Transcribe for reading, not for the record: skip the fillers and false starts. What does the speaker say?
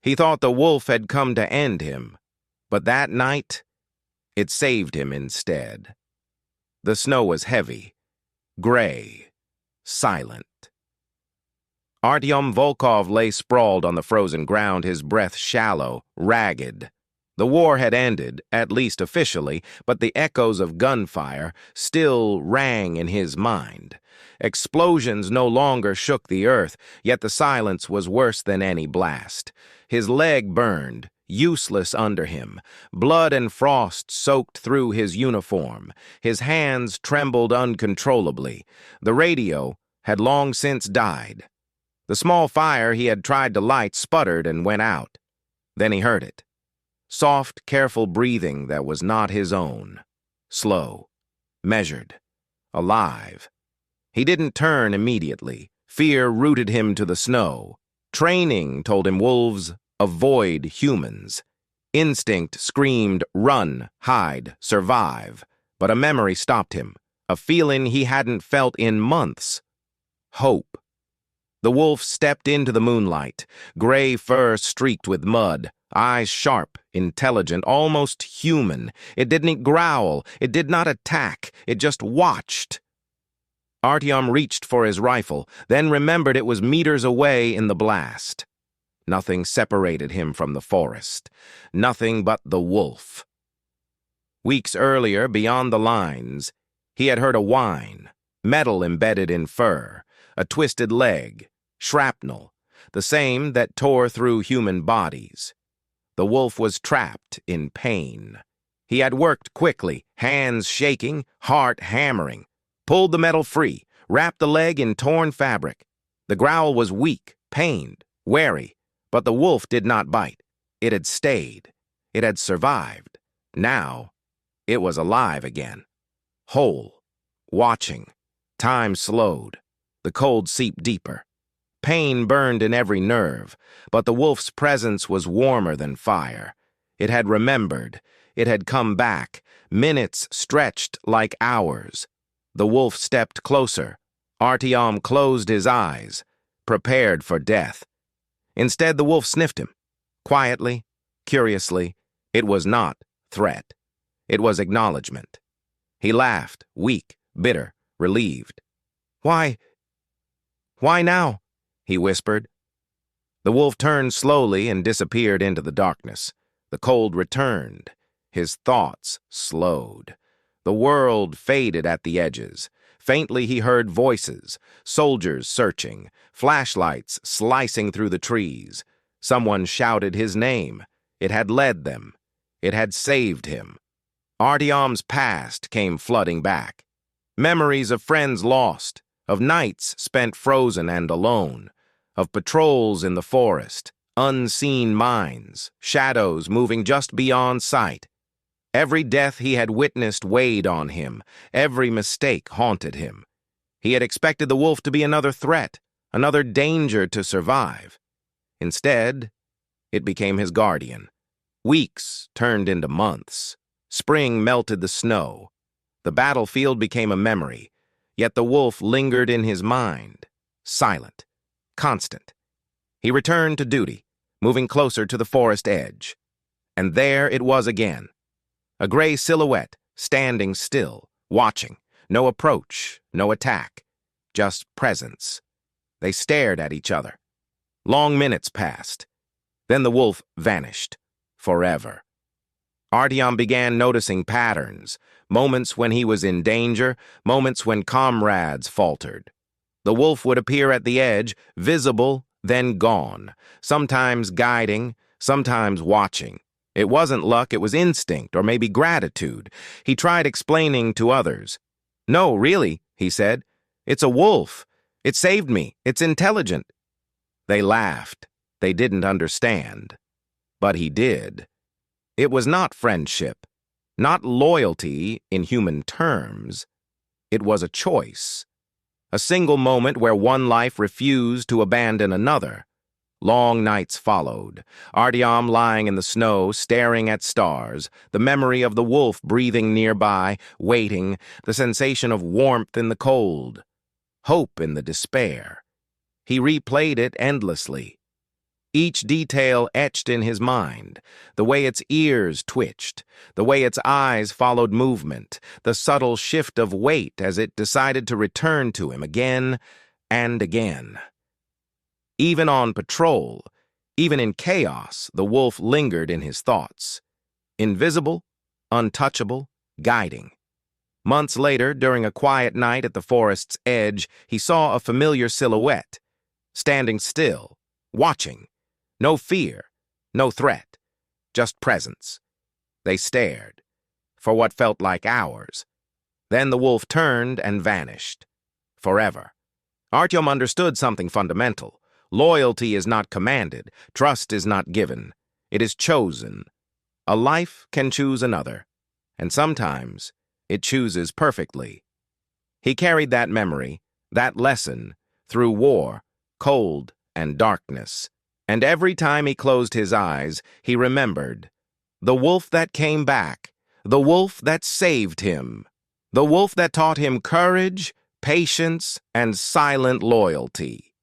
He thought the wolf had come to end him, but that night, it saved him instead. The snow was heavy, gray, silent. Artyom Volkov lay sprawled on the frozen ground, his breath shallow, ragged. The war had ended, at least officially, but the echoes of gunfire still rang in his mind. Explosions no longer shook the earth, yet the silence was worse than any blast. His leg burned, useless under him. Blood and frost soaked through his uniform. His hands trembled uncontrollably. The radio had long since died. The small fire he had tried to light sputtered and went out. Then he heard it. Soft, careful breathing that was not his own. Slow, measured, alive. He didn't turn immediately. Fear rooted him to the snow. Training told him wolves avoid humans. Instinct screamed, run, hide, survive. But a memory stopped him, a feeling he hadn't felt in months. Hope. The wolf stepped into the moonlight, gray fur streaked with mud, eyes sharp, intelligent, almost human. It didn't growl, it did not attack, it just watched. Artyom reached for his rifle, then remembered it was meters away in the blast. Nothing separated him from the forest. Nothing but the wolf. Weeks earlier, beyond the lines, he had heard a whine, metal embedded in fur, a twisted leg, shrapnel, the same that tore through human bodies. The wolf was trapped in pain. He had worked quickly, hands shaking, heart hammering, pulled the metal free, wrapped the leg in torn fabric. The growl was weak, pained, wary, but the wolf did not bite. It had stayed. It had survived. Now, it was alive again. Whole. Watching. Time slowed. The cold seeped deeper. Pain burned in every nerve, but the wolf's presence was warmer than fire. It had remembered. It had come back. Minutes stretched like hours. The wolf stepped closer. Artyom closed his eyes, prepared for death. Instead, the wolf sniffed him. Quietly, curiously, it was not threat. It was acknowledgement. He laughed, weak, bitter, relieved. Why now?" he whispered. The wolf turned slowly and disappeared into the darkness. The cold returned. His thoughts slowed. The world faded at the edges. Faintly he heard voices, soldiers searching, flashlights slicing through the trees. Someone shouted his name. It had led them. It had saved him. Artyom's past came flooding back. Memories of friends lost, of nights spent frozen and alone, of patrols in the forest, unseen mines, shadows moving just beyond sight. Every death he had witnessed weighed on him. Every mistake haunted him. He had expected the wolf to be another threat, another danger to survive. Instead, it became his guardian. Weeks turned into months. Spring melted the snow. The battlefield became a memory, yet the wolf lingered in his mind, silent, constant. He returned to duty, moving closer to the forest edge. And there it was again. A gray silhouette, standing still, watching. No approach, no attack, just presence. They stared at each other. Long minutes passed. Then the wolf vanished, forever. Artyom began noticing patterns, moments when he was in danger, moments when comrades faltered. The wolf would appear at the edge, visible, then gone, sometimes guiding, sometimes watching. It wasn't luck, it was instinct, or maybe gratitude. He tried explaining to others. "No, really," he said. "It's a wolf. It saved me. It's intelligent." They laughed. They didn't understand. But he did. It was not friendship, not loyalty in human terms. It was a choice. A single moment where one life refused to abandon another. Long nights followed, Artyom lying in the snow, staring at stars, the memory of the wolf breathing nearby, waiting, the sensation of warmth in the cold, hope in the despair. He replayed it endlessly. each detail etched in his mind, the way its ears twitched, the way its eyes followed movement, the subtle shift of weight as it decided to return to him again and again. Even on patrol, even in chaos, the wolf lingered in his thoughts. Invisible, untouchable, guiding. Months later, during a quiet night at the forest's edge, he saw a familiar silhouette, standing still, watching. No fear, no threat, just presence. They stared, for what felt like hours. Then the wolf turned and vanished. Forever. Artyom understood something fundamental. Loyalty is not commanded. Trust is not given. It is chosen. A life can choose another, and sometimes it chooses perfectly. He carried that memory, that lesson, through war, cold, and darkness. And every time he closed his eyes, he remembered. The wolf that came back, the wolf that saved him, the wolf that taught him courage, patience, and silent loyalty.